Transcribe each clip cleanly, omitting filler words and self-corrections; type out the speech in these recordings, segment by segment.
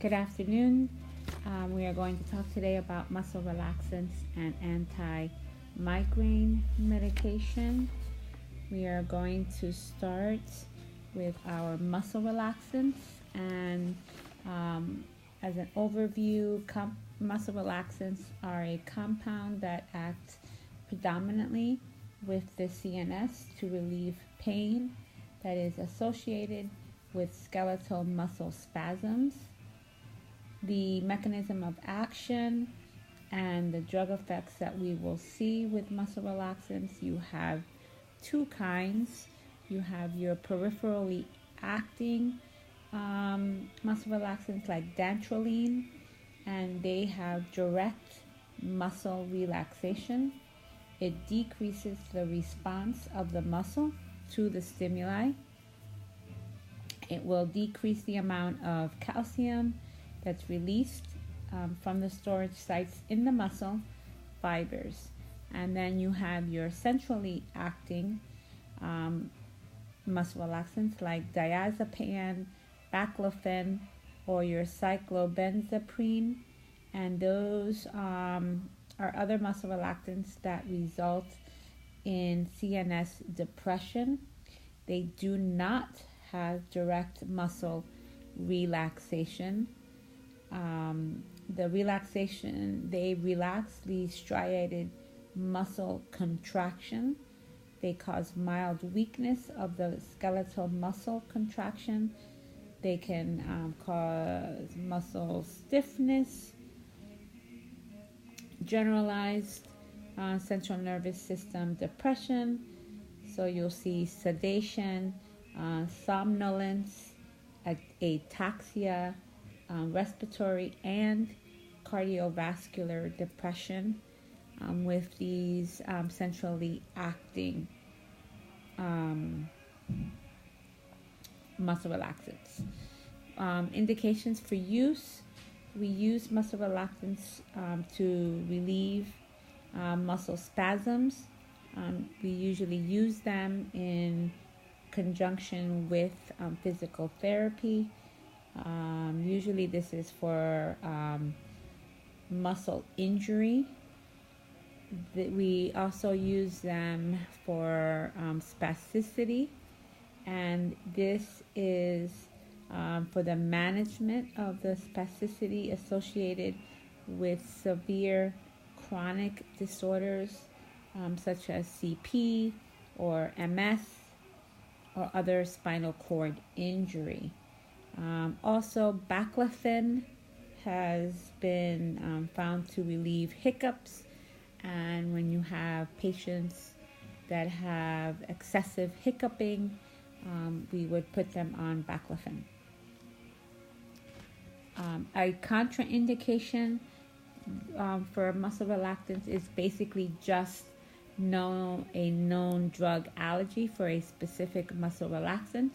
Good afternoon. We are going to talk today about muscle relaxants and anti-migraine medication. We are going to start with our muscle relaxants, and as an overview, muscle relaxants are a compound that acts predominantly with the CNS to relieve pain that is associated with skeletal muscle spasms. The mechanism of action and the drug effects that we will see with muscle relaxants, you have two kinds. You have your peripherally acting muscle relaxants like dantrolene, and they have direct muscle relaxation. It decreases the response of the muscle to the stimuli. It will decrease the amount of calcium that's released from the storage sites in the muscle fibers. And then you have your centrally acting muscle relaxants like diazepam, baclofen, or your cyclobenzaprine. And those are other muscle relaxants that result in CNS depression. They do not have direct muscle relaxation. The relaxation, they relax the striated muscle contraction. They cause mild weakness of the skeletal muscle contraction. They can cause muscle stiffness, generalized central nervous system depression. So you'll see sedation, somnolence, ataxia, respiratory and cardiovascular depression with these centrally acting muscle relaxants. Indications for use: we use muscle relaxants to relieve muscle spasms. We usually use them in conjunction with physical therapy. Usually this is for muscle injury. We also use them for spasticity, and this is for the management of the spasticity associated with severe chronic disorders such as CP or MS or other spinal cord injury. Also, baclofen has been found to relieve hiccups, and when you have patients that have excessive hiccuping, we would put them on baclofen. A contraindication for muscle relaxants is basically just a known drug allergy for a specific muscle relaxant.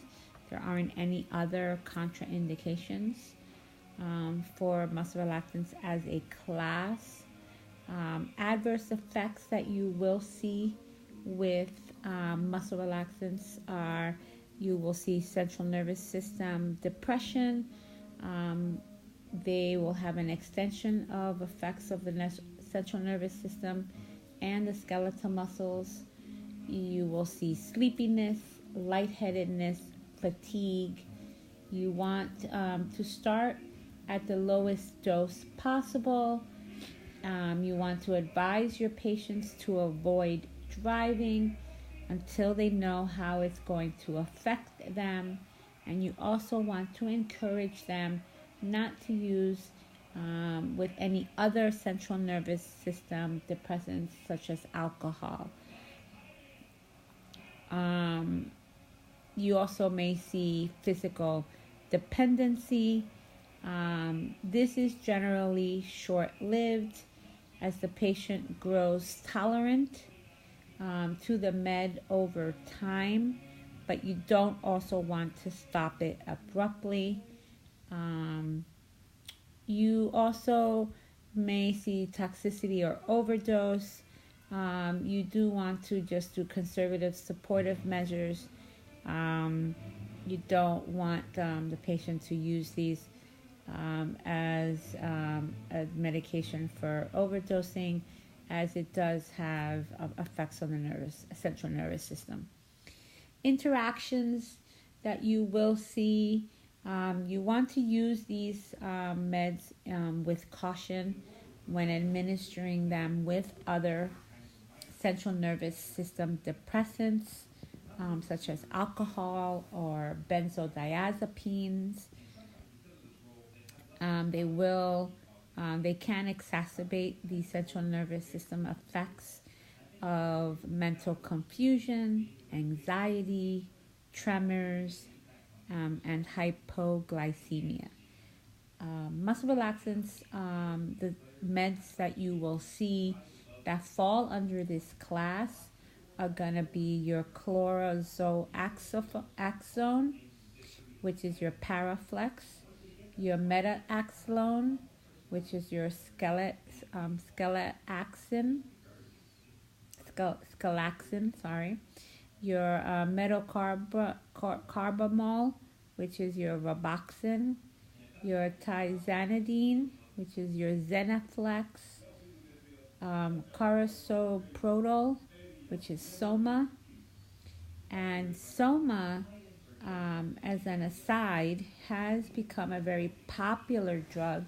There aren't any other contraindications for muscle relaxants as a class. Adverse effects that you will see with muscle relaxants are you will see central nervous system depression. They will have an extension of effects of the central nervous system and the skeletal muscles. You will see sleepiness, lightheadedness, fatigue. You want to start at the lowest dose possible. You want to advise your patients to avoid driving until they know how it's going to affect them. And you also want to encourage them not to use with any other central nervous system depressants such as alcohol. You also may see physical dependency. This is generally short-lived as the patient grows tolerant to the med over time, but you don't also want to stop it abruptly. You also may see toxicity or overdose. You do want to just do conservative supportive measures. You don't want the patient to use these as a medication for overdosing, as it does have effects on the central nervous system. Interactions that you will see, you want to use these meds with caution when administering them with other central nervous system depressants, such as alcohol or benzodiazepines. They can exacerbate the central nervous system effects of mental confusion, anxiety, tremors, and hypoglycemia. Muscle relaxants, the meds that you will see that fall under this class are going to be your chlorzoaxone, which is your Paraflex, your metaxalone, which is your scalaxin, your metocarbamol, which is your Roboxin, your tizanidine, which is your Zenaflex, carosoprolol, which is Soma. And Soma, as an aside, has become a very popular drug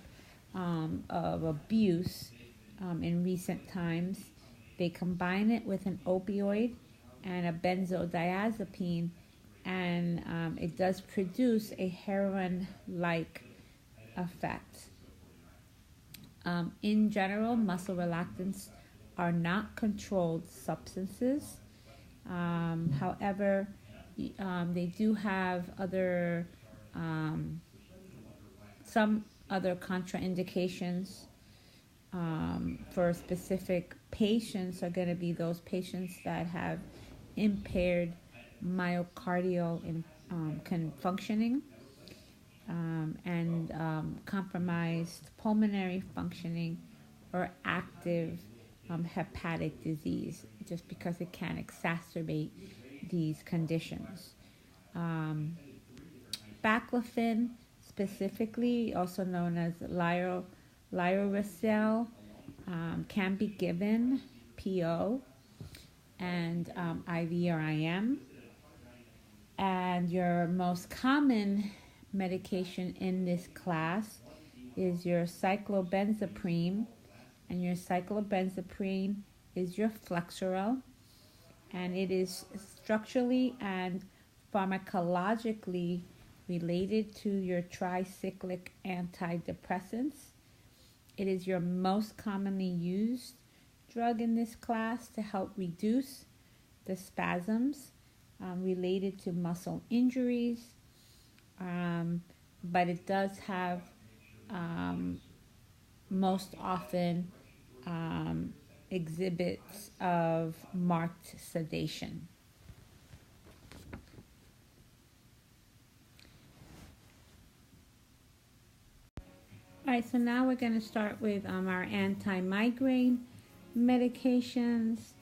of abuse in recent times. They combine it with an opioid and a benzodiazepine, and it does produce a heroin-like effect. In general, muscle relaxants are not controlled substances. However, they do have some other contraindications. For specific patients are going to be those patients that have impaired myocardial functioning, and compromised pulmonary functioning, or active hepatic disease, just because it can exacerbate these conditions. Baclofen, specifically, also known as Lioresal, can be given PO and IV or IM. And your most common medication in this class is your cyclobenzaprine, and your cyclobenzaprine is your Flexeril, and it is structurally and pharmacologically related to your tricyclic antidepressants. It is your most commonly used drug in this class to help reduce the spasms related to muscle injuries, but it does have most often exhibits of marked sedation. All right, so now we're going to start with our anti-migraine medications.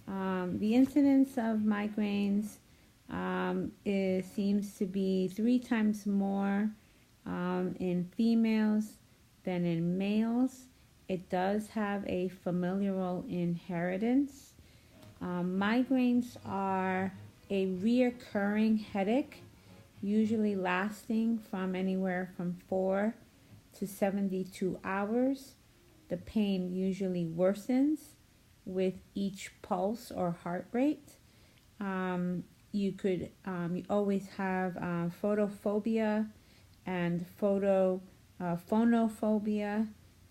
The incidence of migraines seems to be 3 times more in females than in males. It does have a familial inheritance. Migraines are a reoccurring headache, usually lasting from anywhere from 4 to 72 hours. The pain usually worsens with each pulse or heart rate. You always have photophobia and phonophobia,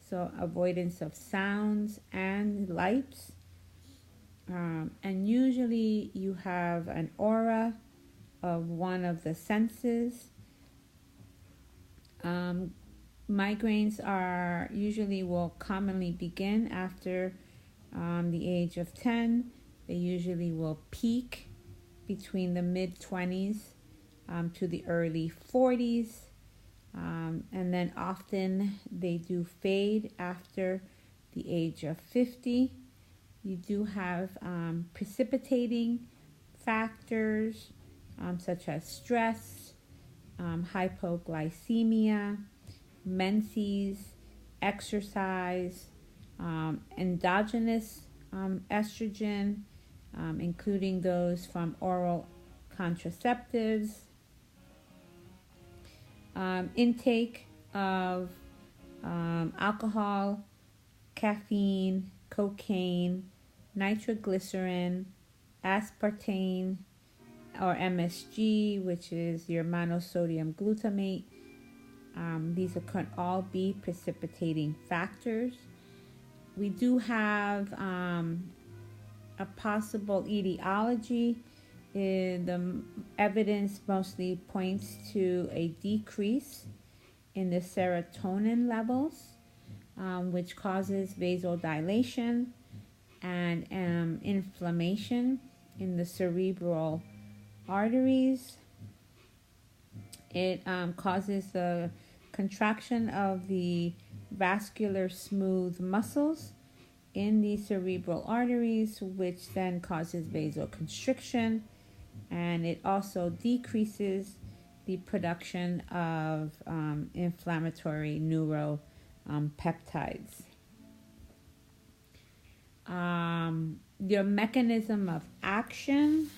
so avoidance of sounds and lights. And usually you have an aura of one of the senses. Migraines will commonly begin after the age of 10. They usually will peak between the mid-20s to the early 40s. And then often they do fade after the age of 50. You do have precipitating factors such as stress, hypoglycemia, menses, exercise, endogenous estrogen, including those from oral contraceptives, intake of alcohol, caffeine, cocaine, nitroglycerin, aspartame, or MSG, which is your monosodium glutamate. These can all be precipitating factors. We do have a possible etiology. The evidence mostly points to a decrease in the serotonin levels, which causes vasodilation and inflammation in the cerebral arteries. It causes the contraction of the vascular smooth muscles in the cerebral arteries, which then causes vasoconstriction, and it also decreases the production of inflammatory neuropeptides. Your mechanism of action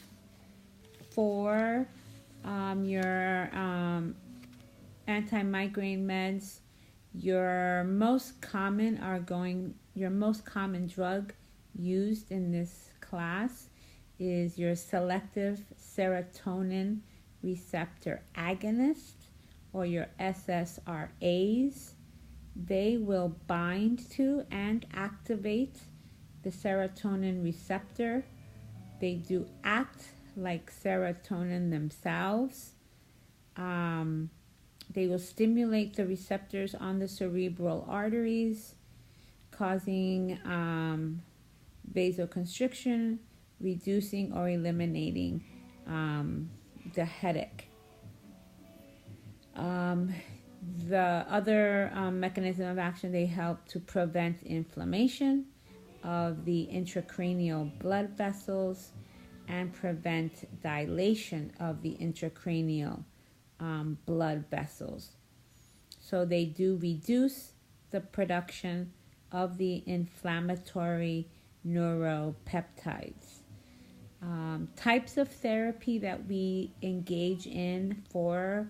for your anti-migraine meds, your most common drug used in this class is your selective serotonin receptor agonist, or your SSRAs. They will bind to and activate the serotonin receptor. They do act like serotonin themselves. They will stimulate the receptors on the cerebral arteries, causing vasoconstriction, reducing or eliminating the headache. The other mechanism of action, they help to prevent inflammation of the intracranial blood vessels and prevent dilation of the intracranial blood vessels. So they do reduce the production of the inflammatory neuropeptides. Types of therapy that we engage in for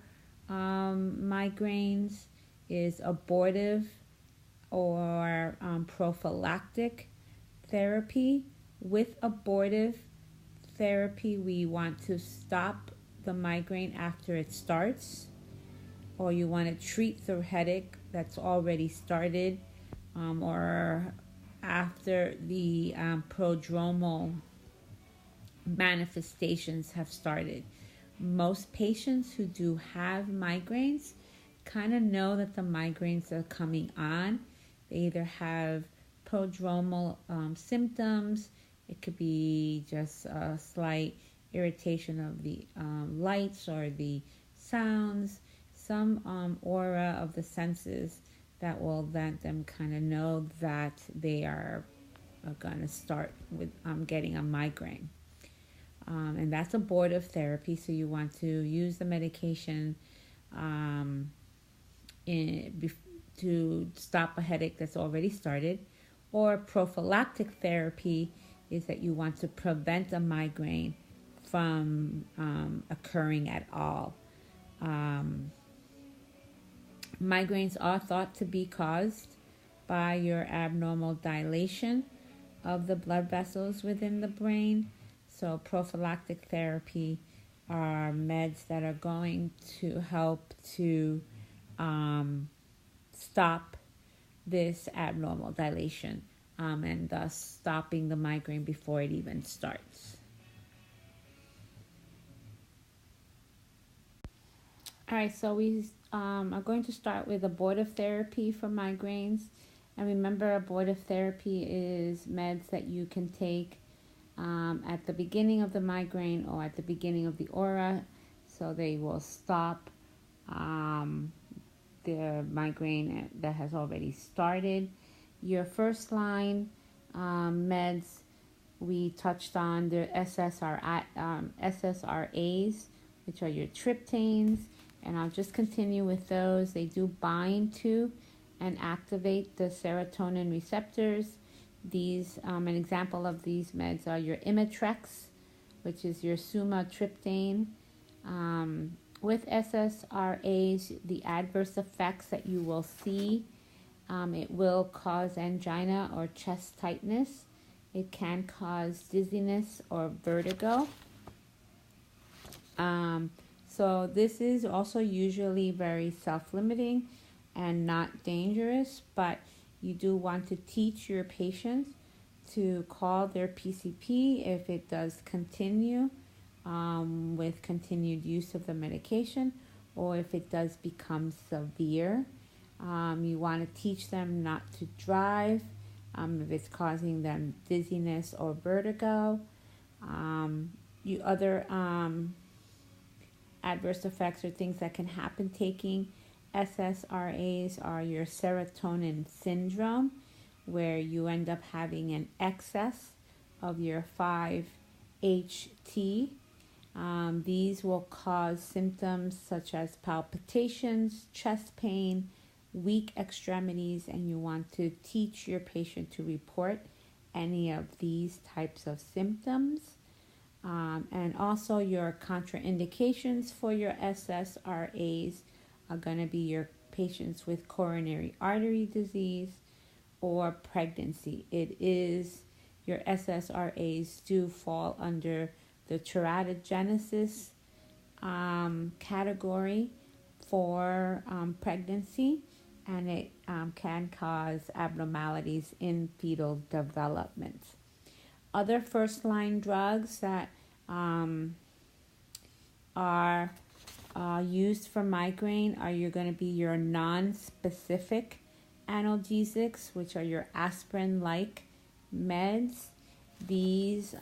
migraines is abortive or prophylactic therapy. With abortive therapy, we want to stop the migraine after it starts, or you want to treat the headache that's already started, or after the prodromal manifestations have started. Most patients who do have migraines kind of know that the migraines are coming on. They either have prodromal symptoms. It could be just a slight irritation of the lights or the sounds, some aura of the senses that will let them kind of know that they are going to start with getting a migraine. And that's abortive therapy, so you want to use the medication to stop a headache that's already started. Or prophylactic therapy is that you want to prevent a migraine from occurring at all. Migraines are thought to be caused by your abnormal dilation of the blood vessels within the brain. So prophylactic therapy are meds that are going to help to stop this abnormal dilation and thus stopping the migraine before it even starts. All right, so we are going to start with abortive therapy for migraines. And remember, abortive therapy is meds that you can take at the beginning of the migraine or at the beginning of the aura, so they will stop the migraine that has already started. Your first line meds, we touched on the SSRAs, which are your triptans, And I'll just continue with those. They do bind to and activate the serotonin receptors. These, an example of these meds are your Imitrex, which is your sumatriptan. With SSRAs, the adverse effects that you will see, it will cause angina or chest tightness. It can cause dizziness or vertigo. So this is also usually very self-limiting and not dangerous, but you do want to teach your patients to call their PCP if it does continue with continued use of the medication, or if it does become severe. You want to teach them not to drive if it's causing them dizziness or vertigo. Other adverse effects or things that can happen taking SSRAs are your serotonin syndrome, where you end up having an excess of your 5-HT. These will cause symptoms such as palpitations, chest pain, weak extremities, and you want to teach your patient to report any of these types of symptoms. And also your contraindications for your SSRAs are going to be your patients with coronary artery disease or pregnancy. Your SSRAs do fall under the teratogenesis category for pregnancy, and it can cause abnormalities in fetal development. Other first-line drugs that are used for migraine are going to be your non-specific analgesics, which are your aspirin-like meds. These,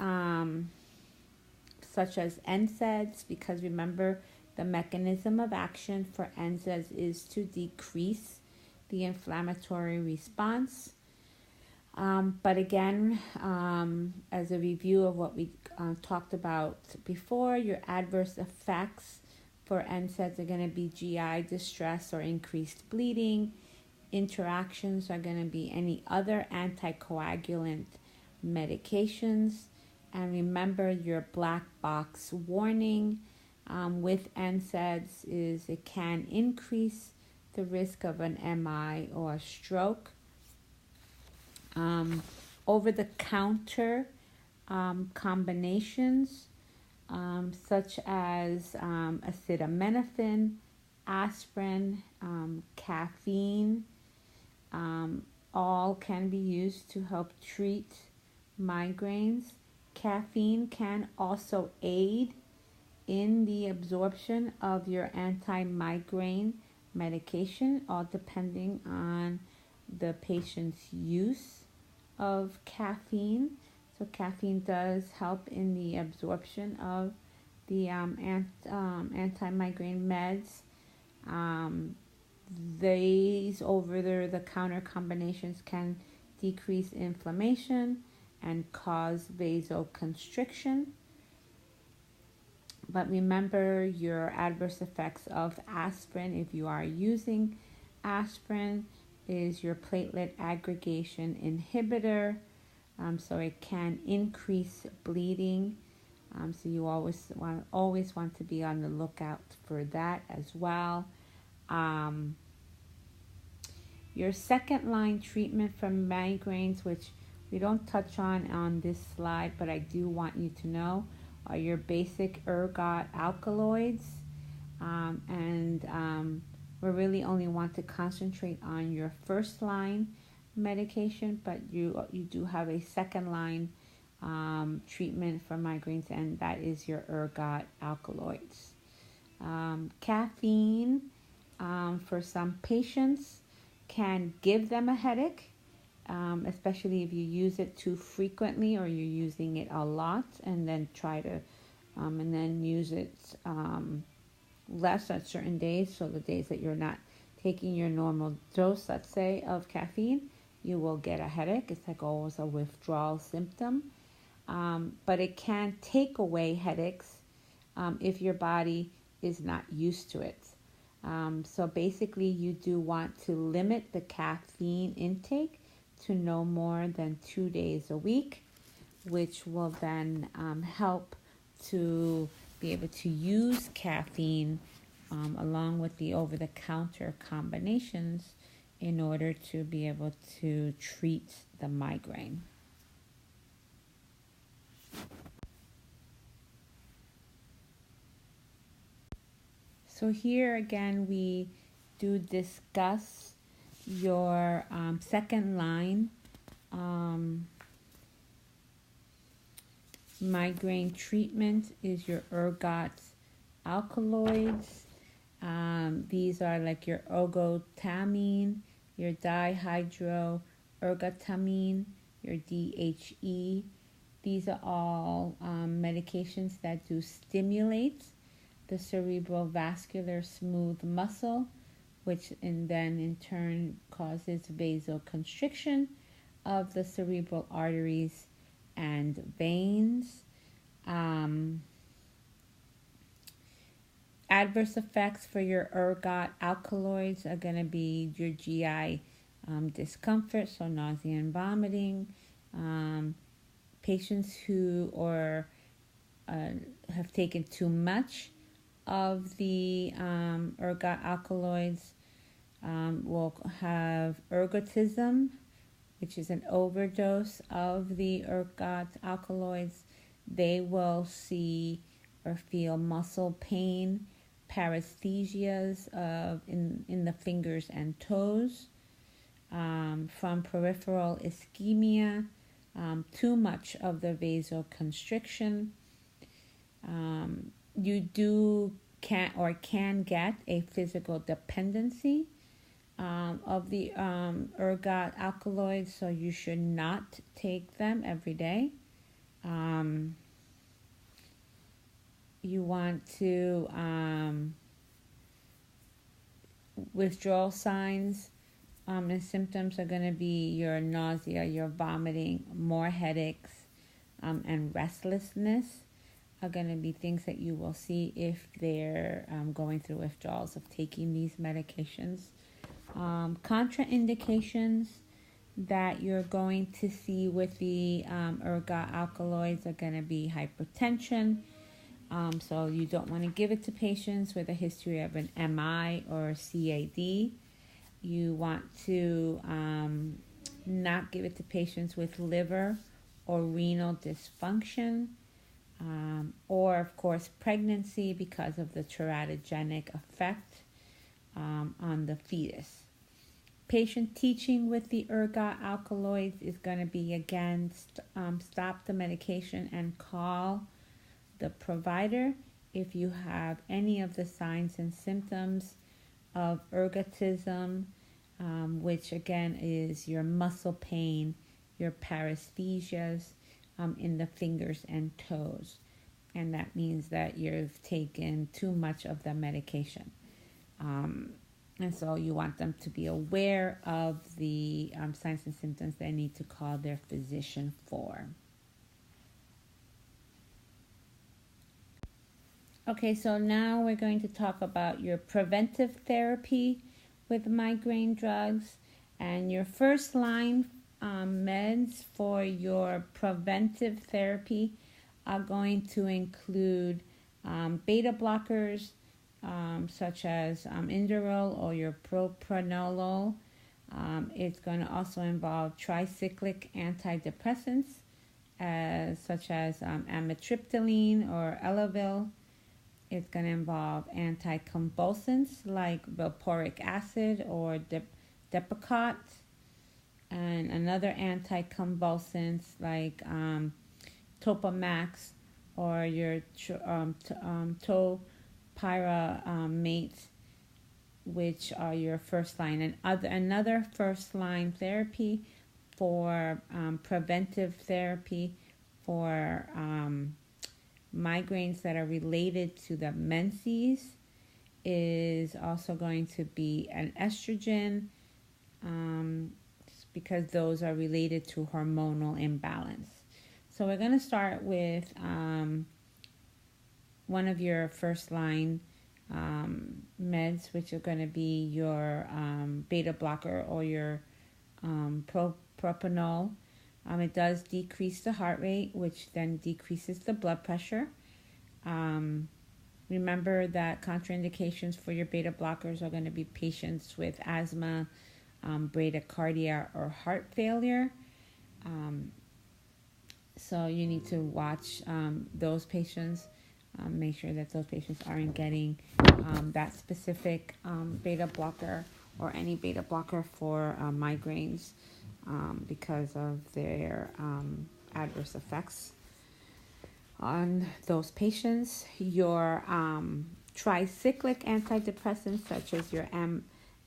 such as NSAIDs, because remember the mechanism of action for NSAIDs is to decrease the inflammatory response. But again, as a review of what we talked about before, your adverse effects for NSAIDs are going to be GI distress or increased bleeding. Interactions are going to be any other anticoagulant medications. And remember, your black box warning with NSAIDs is it can increase the risk of an MI or a stroke. Over-the-counter combinations such as acetaminophen, aspirin, caffeine, all can be used to help treat migraines. Caffeine can also aid in the absorption of your anti-migraine medication, all depending on the patient's use of caffeine. So caffeine does help in the absorption of the anti-migraine meds. These over-the-counter combinations can decrease inflammation and cause vasoconstriction. But remember your adverse effects of aspirin, if you are using aspirin, is your platelet aggregation inhibitor. So it can increase bleeding. So you always want to be on the lookout for that as well. Your second line treatment for migraines, which we don't touch on this slide, but I do want you to know, are your basic ergot alkaloids. We really only want to concentrate on your first line medication, but you do have a second line treatment for migraines, and that is your ergot alkaloids. Caffeine for some patients can give them a headache, especially if you use it too frequently or you're using it a lot, and then and then use it less at certain days. So the days that you're not taking your normal dose, let's say, of caffeine, you will get a headache. It's like always a withdrawal symptom. But it can take away headaches if your body is not used to it. So basically, you do want to limit the caffeine intake to no more than 2 days a week, which will then help to be able to use caffeine along with the over-the-counter combinations in order to be able to treat the migraine. So here again, we do discuss your second line migraine treatment is your ergot alkaloids. These are like your ergotamine, your dihydroergotamine, your DHE. These are all medications that do stimulate the cerebral vascular smooth muscle, which then in turn causes vasoconstriction of the cerebral arteries and veins. Adverse effects for your ergot alkaloids are going to be your GI discomfort, so nausea and vomiting. Patients who have taken too much of the ergot alkaloids will have ergotism, which is an overdose of the ergot alkaloids. They will see or feel muscle pain, paresthesias in the fingers and toes, from peripheral ischemia, too much of the vasoconstriction. You can get a physical dependency of the ergot alkaloids, so you should not take them every day. You want to withdrawal signs and symptoms are going to be your nausea, your vomiting, more headaches, and restlessness are going to be things that you will see if they're going through withdrawals of taking these medications. Contraindications that you're going to see with the ergot alkaloids are going to be hypertension. So you don't want to give it to patients with a history of an MI or CAD. You want to not give it to patients with liver or renal dysfunction, or of course pregnancy because of the teratogenic effect on the fetus. Patient teaching with the ergot alkaloids is going to be, again, stop the medication and call the provider if you have any of the signs and symptoms of ergotism, which again is your muscle pain, your paresthesias in the fingers and toes. And that means that you've taken too much of the medication. And so you want them to be aware of the signs and symptoms they need to call their physician for. Okay, so now we're going to talk about your preventive therapy with migraine drugs. And your first line meds for your preventive therapy are going to include beta blockers, such as Inderal or your propranolol. It's going to also involve tricyclic antidepressants, such as amitriptyline or Elavil. It's going to involve anticonvulsants like valproic acid or Depakote, and another anticonvulsants like Topamax or your topiramate, which are your first line. And another first line therapy for preventive therapy for migraines that are related to the menses is also going to be an estrogen, because those are related to hormonal imbalance. So we're going to start with one of your first line meds, which are going to be your beta blocker or your propanol. It does decrease the heart rate, which then decreases the blood pressure. Remember that contraindications for your beta blockers are going to be patients with asthma, bradycardia, or heart failure. So you need to watch those patients. Make sure that those patients aren't getting that specific beta blocker or any beta blocker for migraines because of their adverse effects on those patients. Your tricyclic antidepressants, such as your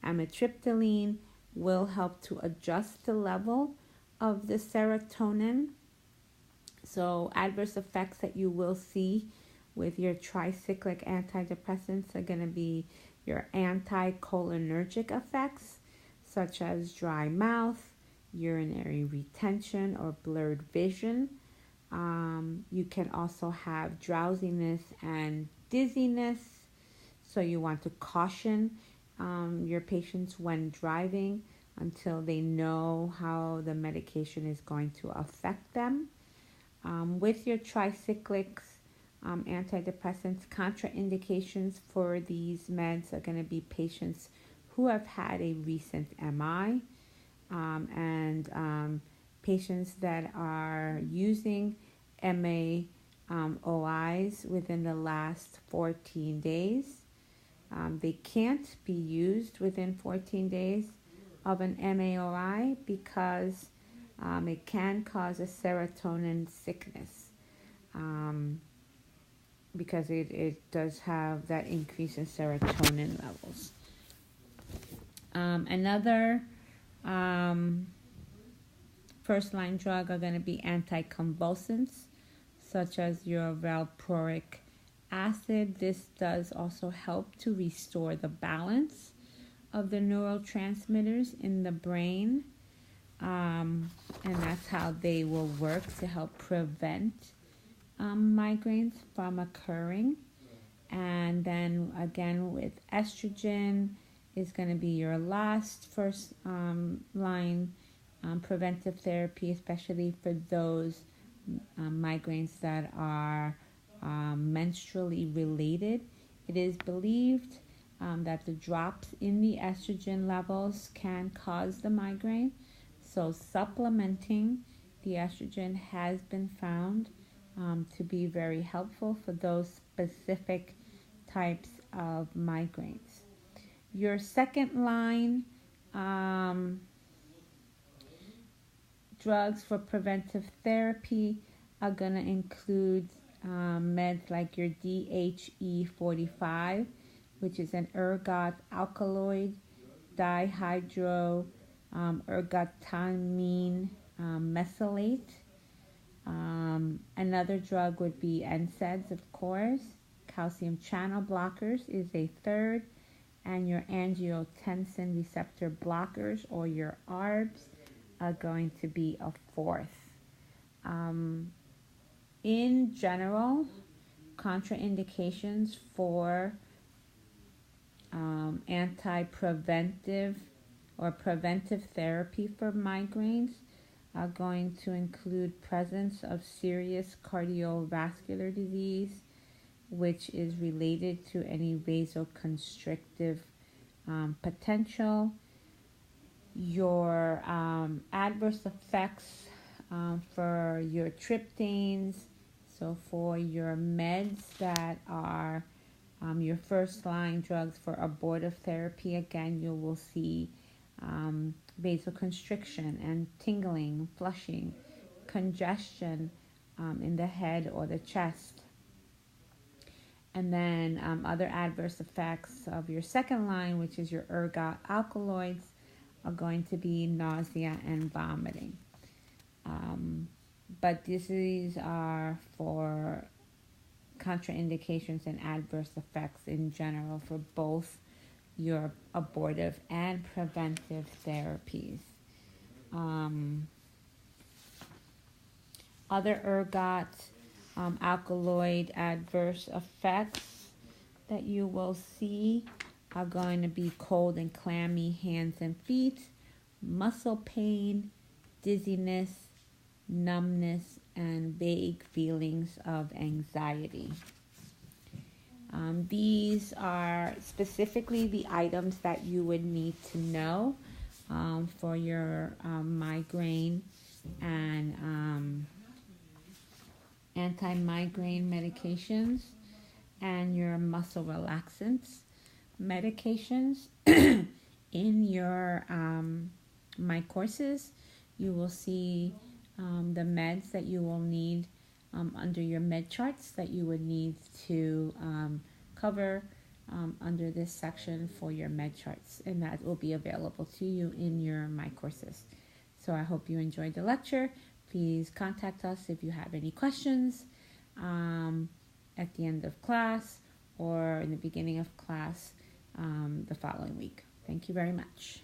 amitriptyline, will help to adjust the level of the serotonin. So adverse effects that you will see with your tricyclic antidepressants are going to be your anticholinergic effects, such as dry mouth, urinary retention, or blurred vision. You can also have drowsiness and dizziness. So you want to caution your patients when driving until they know how the medication is going to affect them. With your tricyclics, antidepressants, contraindications for these meds are going to be patients who have had a recent MI and patients that are using MAOIs within the last 14 days. They can't be used within 14 days of an MAOI because it can cause a serotonin sickness because it does have that increase in serotonin levels. Another first-line drug are going to be anticonvulsants, such as your valproic acid. This does also help to restore the balance of the neurotransmitters in the brain. And that's how they will work to help prevent migraines from occurring. And then again with estrogen is going to be your last first line preventive therapy, especially for those migraines that are menstrually related. It is believed that the drops in the estrogen levels can cause the migraine. So supplementing the estrogen has been found to be very helpful for those specific types of migraines. Your second line drugs for preventive therapy are going to include meds like your DHE45, which is an ergot alkaloid dihydro ergotamine mesylate. Another drug would be NSAIDs, of course. Calcium channel blockers is a third, and your angiotensin receptor blockers, or your ARBs, are going to be a fourth. In general, contraindications for anti-preventive or preventive therapy for migraines are going to include presence of serious cardiovascular disease, which is related to any vasoconstrictive potential. Your adverse effects for your triptanes, so for your meds that are your first line drugs for abortive therapy, again, you will see vasoconstriction and tingling, flushing, congestion in the head or the chest. And then other adverse effects of your second line, which is your ergot alkaloids, are going to be nausea and vomiting. But these are for contraindications and adverse effects in general for both your abortive and preventive therapies. Other ergot alkaloid adverse effects that you will see are going to be cold and clammy hands and feet, muscle pain, dizziness, numbness, and vague feelings of anxiety. These are specifically the items that you would need to know for your migraine and anti-migraine medications and your muscle relaxants medications. In your my courses, you will see the meds that you will need under your med charts that you would need to cover under this section for your med charts, and that will be available to you in your my courses. So I hope you enjoyed the lecture. Please contact us if you have any questions at the end of class or in the beginning of class the following week. Thank you very much.